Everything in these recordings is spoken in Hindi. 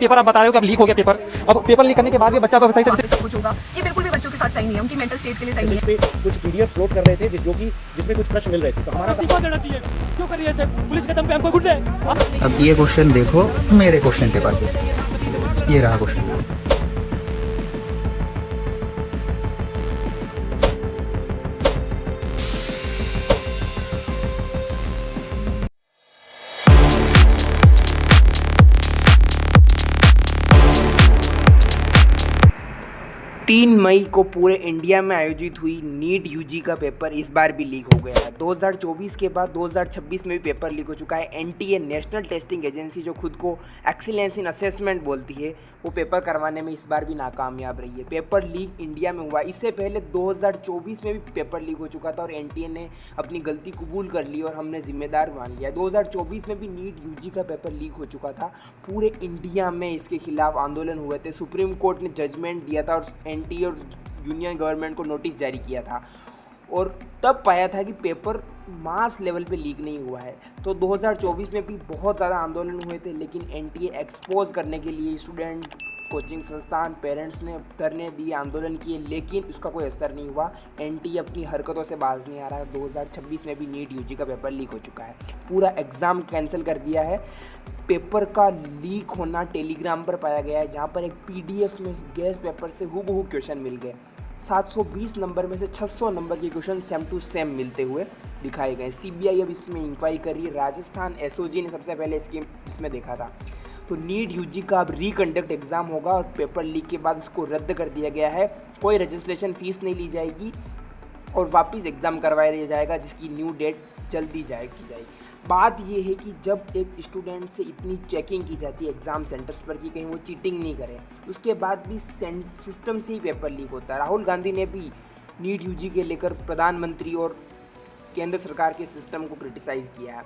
पेपर आप बता रहे हो कि अब लीक हो गया पेपर, अब पेपर लीक करने के बाद भी बच्चा सही से सब कुछ होगा, ये बिल्कुल भी बच्चों के साथ सही नहीं है, उनकी मेंटल स्टेट के लिए सही नहीं है। पे कुछ पीडीएफ फ्लोट कर रहे थे जिसमें कुछ प्रश्न मिल रहे थे, तो हमारा इस्तीफा देना चाहिए। क्यों कर रही है सर पुलिस के दम पे हमको गुंडे? अब ये क्वेश्चन देखो मेरे क्वेश्चन पेपर पे, ये रहा क्वेश्चन। 3 मई को पूरे इंडिया में आयोजित हुई नीट यूजी का पेपर इस बार भी लीक हो गया है। 2024 के बाद 2026 में भी पेपर लीक हो चुका है। एनटीए नेशनल टेस्टिंग एजेंसी जो खुद को एक्सीलेंस इन असेसमेंट बोलती है, वो पेपर करवाने में इस बार भी नाकामयाब रही है। पेपर लीक इंडिया में हुआ, इससे पहले 2024 में भी पेपर लीक हो चुका था और एनटीए ने अपनी गलती कबूल कर ली और हमने जिम्मेदार मान लिया। 2024 में भी नीट यूजी का पेपर लीक हो चुका था। पूरे इंडिया में इसके खिलाफ आंदोलन हुए थे। सुप्रीम कोर्ट ने जजमेंट दिया था और एनटीए और यूनियन गवर्नमेंट को नोटिस जारी किया था और तब पाया था कि पेपर मास लेवल पे लीक नहीं हुआ है। तो 2024 में भी बहुत ज़्यादा आंदोलन हुए थे, लेकिन एनटीए एक्सपोज करने के लिए स्टूडेंट, कोचिंग संस्थान, पेरेंट्स ने धरने दिए, आंदोलन किए, लेकिन उसका कोई असर नहीं हुआ। एनटीए अपनी हरकतों से बाज नहीं आ रहा है। 2026 में भी नीट यूजी का पेपर लीक हो चुका है। पूरा एग्ज़ाम कैंसिल कर दिया है। पेपर का लीक होना टेलीग्राम पर पाया गया है, जहाँ पर एक पीडीएफ में गैस पेपर से हूबहू क्वेश्चन मिल गए। 720 नंबर में से 600 नंबर के क्वेश्चन सेम टू सेम मिलते हुए दिखाए गए। सीबीआई अब इसमें इंक्वायरी कर रही है। राजस्थान एसओजी ने सबसे पहले इसमें देखा था। तो नीट यूजी का अब रिकंडक्ट एग्ज़ाम होगा और पेपर लीक के बाद इसको रद्द कर दिया गया है। कोई रजिस्ट्रेशन फ़ीस नहीं ली जाएगी और वापस एग्ज़ाम करवाया दिया जाएगा, जिसकी न्यू डेट जल्दी की जाएगी। बात यह है कि जब एक स्टूडेंट से इतनी चेकिंग की जाती है एग्ज़ाम सेंटर्स पर कि कहीं वो चीटिंग नहीं करे, उसके बाद भी सिस्टम से ही पेपर लीक होता है। राहुल गांधी ने भी नीट यूजी के लेकर प्रधानमंत्री और केंद्र सरकार के सिस्टम को क्रिटिसाइज़ किया है।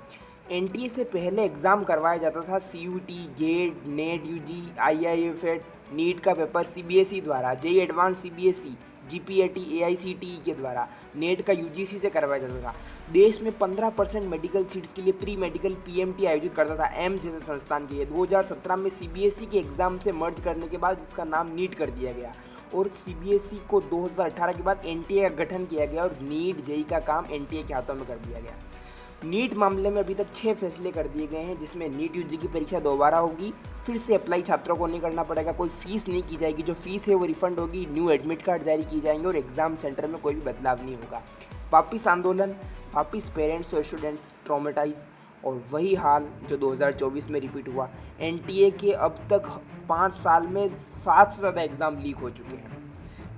एनटीए से पहले एग्ज़ाम करवाया जाता था CUET, GATE, NET UG, IIFT, NEET का पेपर सीबीएसई द्वारा, JEE advance CBSE, GPAT, AICTE के द्वारा, नेट का यूजीसी से करवाया जाता था। देश में 15% मेडिकल सीट्स के लिए प्री मेडिकल पीएमटी आयोजित करता था एम्स जैसे संस्थान के लिए। 2017 में सीबीएसई के एग्ज़ाम से मर्ज करने के बाद इसका नाम नीट कर दिया गया और सीबीएसई को 2018 के बाद एनटीए का गठन किया गया और नीट जेईई का काम एनटीए के हाथों में कर दिया गया। नीट मामले में अभी तक 6 फैसले कर दिए गए हैं, जिसमें नीट यूजी की परीक्षा दोबारा होगी, फिर से अप्लाई छात्रों को नहीं करना पड़ेगा, कोई फीस नहीं की जाएगी, जो फीस है वो रिफंड होगी, न्यू एडमिट कार्ड जारी की जाएंगे और एग्ज़ाम सेंटर में कोई भी बदलाव नहीं होगा। वापिस आंदोलन, वापिस पेरेंट्स और स्टूडेंट्स ट्रॉमेटाइज और वही हाल जो 2024 में रिपीट हुआ। एनटीए के अब तक 5 साल में 7 से ज़्यादा एग्ज़ाम लीक हो चुके हैं।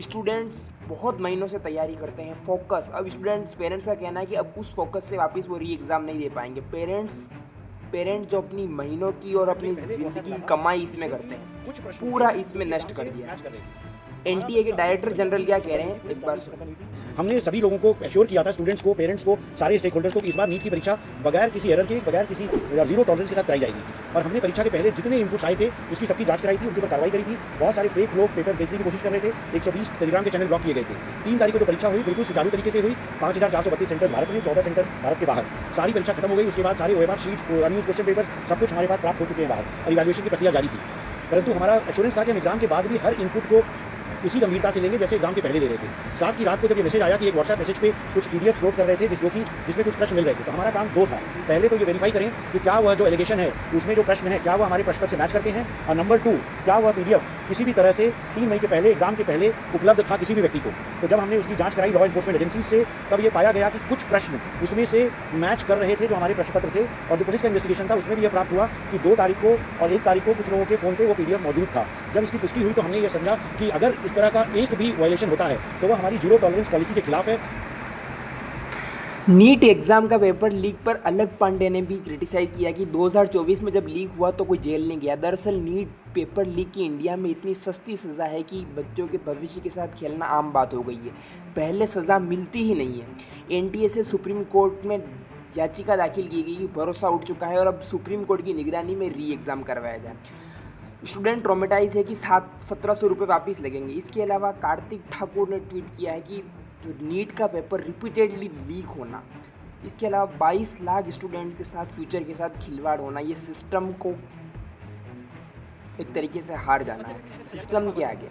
स्टूडेंट्स बहुत महीनों से तैयारी करते हैं, फोकस, अब पेरेंट्स का कहना है कि अब उस फोकस से वापस वो री एग्ज़ाम नहीं दे पाएंगे। पेरेंट्स जो अपनी महीनों की और अपनी ज़िंदगी की कमाई इसमें करते हैं, पूरा इसमें नष्ट कर दिया। एनटीए के डायरेक्टर जनरल क्या कह रहे हैं, एक बार सुनो। हमने सभी लोगों को एश्योर किया था, स्टूडेंट्स को, पेरेंट्स को, सारे स्टेक होल्डर्स को, कि इस बार नीट की परीक्षा बगैर किसी एरर के, बगैर किसी जीरो टॉलरेंस के साथ कराई जाएगी। और हमने परीक्षा के पहले जितने इनपुट्स आए थे उसकी सबकी जांच कराई थी, उनके ऊपर कार्रवाई करी थी। बहुत सारे फेक लोग पेपर बेचने की कोशिश कर रहे थे। 120 टेलीग्राम के चैनल ब्लॉक किए गए थे। 3 तारीख को जो परीक्षा हुई बिल्कुल सुचारू तरीके से हुई। 5432 सेंटर भारत में, 14 सेंटर भारत के बाहर। सारी परीक्षा खत्म हो गई। उसके बाद सारे OMR sheets, unused question papers, सब कुछ हमारे पास प्राप्त हो चुके हैं बाहर और इवैल्यूएशन की प्रक्रिया जारी थी। परंतु हमारा एश्योरेंस था कि हम एग्जाम के बाद भी हर इनपुट को उसी गंभीरता से लेंगे जैसे एग्जाम के पहले ले रहे थे। 7 की रात को जब ये मैसेज आया कि एक व्हाट्सएप मैसेज पे कुछ पीडीएफ फ्लोट कर रहे थे जिसमें कुछ प्रश्न मिल रहे थे, तो हमारा काम 2 था। पहले तो ये वेरीफाई करें कि क्या वह जो एलिगेशन है उसमें जो प्रश्न है क्या वह हमारे प्रश्न से मैच करते हैं, और नंबर 2 क्या वह पीडीएफ किसी भी तरह से 3 मई के पहले, एग्जाम के पहले उपलब्ध था किसी भी व्यक्ति को। तो जब हमने उसकी जांच कराई लॉ एनफोर्समेंट एजेंसी से, तब ये पाया गया कि कुछ प्रश्न उसमें से मैच कर रहे थे जो हमारे प्रश्न पत्र थे। और जो पुलिस का इन्वेस्टिगेशन था उसमें भी यह प्राप्त हुआ कि 2 तारीख को और 1 तारीख को कुछ लोगों के फ़ोन पे वो पीडीएफ मौजूद था। जब इसकी पुष्टि हुई तो हमने ये समझा कि अगर इस तरह का एक भी वायलेशन होता है तो वह हमारी जीरो टॉलरेंस पॉलिसी के खिलाफ है। नीट एग्ज़ाम का पेपर लीक पर अलग पांडे ने भी क्रिटिसाइज़ किया कि 2024 में जब लीक हुआ तो कोई जेल नहीं गया। दरअसल नीट पेपर लीक की इंडिया में इतनी सस्ती सज़ा है कि बच्चों के भविष्य के साथ खेलना आम बात हो गई है। पहले सज़ा मिलती ही नहीं है। एनटीए से सुप्रीम कोर्ट में याचिका दाखिल की गई, भरोसा उठ चुका है और अब सुप्रीम कोर्ट की निगरानी में री एग्ज़ाम करवाया जाए। स्टूडेंट ट्रॉमेटाइज है कि 1700 रुपये वापस लगेंगे। इसके अलावा कार्तिक ठाकुर ने ट्वीट किया है कि जो नीट का पेपर रिपीटेडली लीक होना, इसके अलावा 22 लाख स्टूडेंट के साथ, फ्यूचर के साथ खिलवाड़ होना, ये सिस्टम को एक तरीके से हार जाना है सिस्टम के आगे।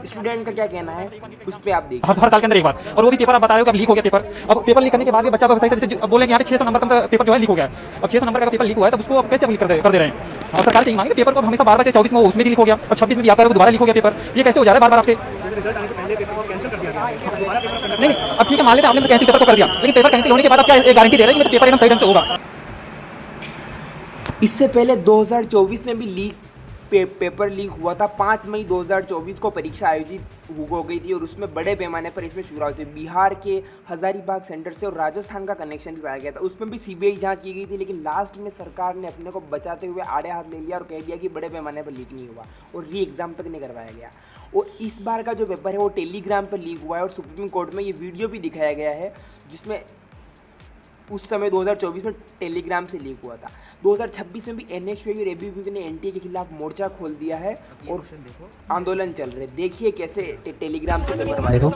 स्टूडेंट का क्या कहना है उस पर आप देखिए। हर साल के अंदर एक बार, और वो भी पेपर आप बता रहे हो कि अब लीक हो गया पेपर। अब पेपर लीक करने के बाद भी बच्चा सही से अब बोले कि यहाँ पे 600 नंबर का पेपर जो है लीक हो गया है। अब 600 नंबर का पेपर लीक हुआ है तो उसको अब कैसे लीक कर दे रहे हैं। और सरकार से ही मांगे पेपर को हमेशा बार-बार 24 में उसमें भी लीक हो गया और 26 में भी आपका दोबारा लीक हो गया पेपर। ये कैसे हो जा रहा है बार-बार आपके? नहीं, अब ठीक है मान लेते हैं आपने कैंसिल पेपर को कर दिया, लेकिन पेपर कैंसिल होने के बाद आप क्या गारंटी दे रहे हैं कि पेपर एकदम सही ढंग से होगा? इससे पहले 2024 में भी पेपर लीक हुआ था। 5 मई 2024 को परीक्षा आयोजित हो गई थी और उसमें बड़े पैमाने पर इसमें शुरुआत हुई। बिहार के हजारीबाग सेंटर से और राजस्थान का कनेक्शन भी पाया गया था। उसमें भी सीबीआई जांच की गई थी, लेकिन लास्ट में सरकार ने अपने को बचाते हुए आड़े हाथ ले लिया और कह दिया कि बड़े पैमाने पर लीक नहीं हुआ और री एग्ज़ाम तक नहीं करवाया गया। और इस बार का जो पेपर है वो टेलीग्राम पर लीक हुआ है और सुप्रीम कोर्ट में ये वीडियो भी दिखाया गया है जिसमें उस समय 2024 में टेलीग्राम से लीक हुआ था। 2026 में भी एनएसयूआई और एबीवीपी ने एनटीए के खिलाफ मोर्चा खोल दिया है और आंदोलन चल रहे। देखिए कैसे टेलीग्राम से पेपर देखो,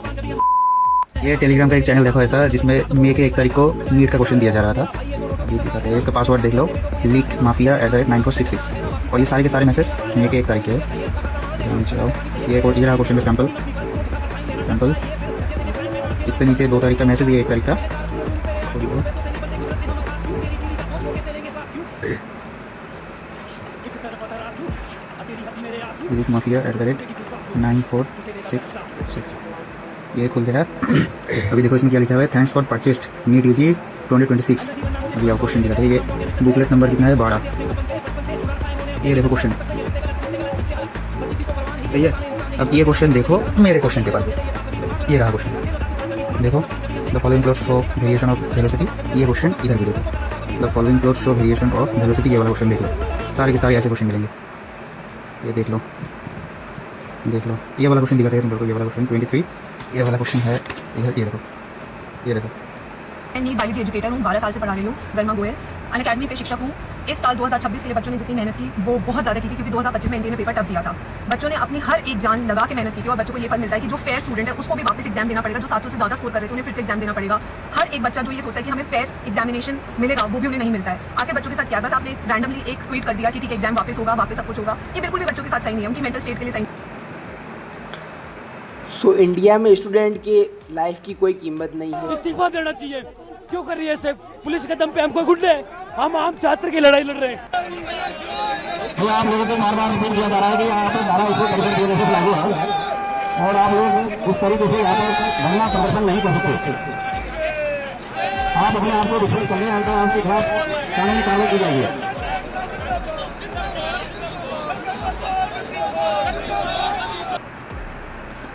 ये टेलीग्राम का एक चैनल देखो ऐसा जिसमें मई के 1 तारीख को नीट का क्वेश्चन दिया जा रहा था। ये दिखाते हैं, इसका पासवर्ड देख लो, लीक माफिया @9466। और ये सारे के सारे मैसेज मई के 1 तारीख के है। ये रहा क्वेश्चन का सैंपल। इसके नीचे 2 तारीख का मैसेज, ये 1 तारीख का। लीक माफिया @9466 ये खुल गया। अभी देखो इसमें क्या लिखा हुआ है, thanks for purchased NEET UG 2026। अभी आप क्वेश्चन दिखाते हैं, ये बुकलेट नंबर कितना है 12। ये देखो क्वेश्चन, सही है। अब ये क्वेश्चन देखो मेरे क्वेश्चन पेपर पे, ये रहा क्वेश्चन देखो, the following close show variation of velocity. ये क्वेश्चन इधर भी देखो, the following close show variation of velocity. ये वाला क्वेश्चन देख लो, सारे के सारे ऐसे क्वेश्चन मिलेंगे। ये देख लो, ये वाला क्वेश्चन दिखाते हैं तुम लोग को। ये वाला क्वेश्चन 23, ये वाला क्वेश्चन है इधर। ये देखो मैं नीट बायोलॉजी एजुकेटर हूँ, 12 साल से पढ़ा रही हूँ गरिमा गोयल अनअकैडमी पे शिक्षक हूँ। इस साल 2026 के लिए बच्चों ने जितनी मेहनत की वो बहुत ज़्यादा की थी, क्योंकि 2025 में एनटीए ने पेपर टफ दिया था। बच्चों ने अपनी हर एक जान लगा के मेहनत की थी और बच्चों को ये फल मिलता है कि जो फेयर स्टूडेंट है उसको भी वापस एग्जाम देना पड़ेगा। जो 700 से ज़्यादा स्कोर कर रहे थे उन्हें फिर से एग्जाम देना पड़ेगा। हर एक बच्चा जो ये सोचता है कि हमें फेयर एग्जामिनेशन मिलेगा, वो भी उन्हें नहीं मिलता है। आखिर बच्चों के साथ क्या, बस आपने रैंडमली एक ट्वीट कर दिया कि ठीक एग्जाम वापस होगा, वापस सब कुछ होगा। ये बिल्कुल भी बच्चों के साथ सही नहीं है, उनकी मेंटल स्टेट के लिए सही। सो इंडिया में स्टूडेंट के लाइफ की कोई कीमत नहीं है। इस्तीफा देना चाहिए। क्यों कर रही है ऐसे? पुलिस के दम पे हम कोई गुंडे? हम आम छात्र की लड़ाई लड़ रहे हैं। तो आप लोगों को बार बार रिपीट किया जा रहा है कि यहाँ पे 12 इशू कमीशन की वजह से लागू है और आप लोग इस तरीके से यहाँ पर धरना प्रदर्शन नहीं कर सकते। आप अपने आप को रिस्पेक्ट कर लें, आपके खिलाफ कानूनी कार्रवाई की जाएगी।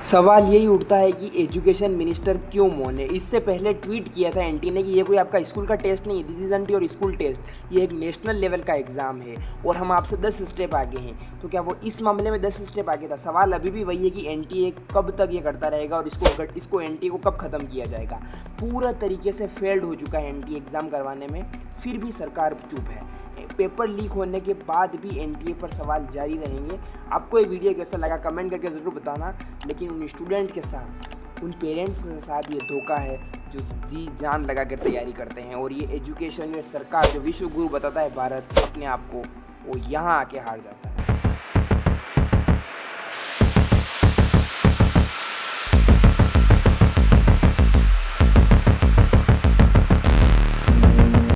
सवाल यही उठता है कि एजुकेशन मिनिस्टर क्यों मौन है। इससे पहले ट्वीट किया था एनटी ने कि ये कोई आपका स्कूल का टेस्ट नहीं है, this is not your school test, ये एक नेशनल लेवल का एग्ज़ाम है और हम आपसे 10 स्टेप आगे हैं। तो क्या वो इस मामले में 10 स्टेप आगे था? सवाल अभी भी वही है कि एनटीए कब तक ये करता रहेगा और इसको एनटीए को कब ख़त्म किया जाएगा। पूरा तरीके से फेल्ड हो चुका है एनटीए एग्ज़ाम करवाने में, फिर भी सरकार चुप है। पेपर लीक होने के बाद भी एनटीए पर सवाल जारी रहेंगे। आपको ये वीडियो कैसा लगा कमेंट करके ज़रूर बताना। लेकिन उन स्टूडेंट के साथ, उन पेरेंट्स के साथ ये धोखा है जो जी जान लगा कर तैयारी करते हैं और ये एजुकेशन में सरकार जो विश्व गुरु बताता है भारत अपने आप को, वो यहाँ आके हार जाता है।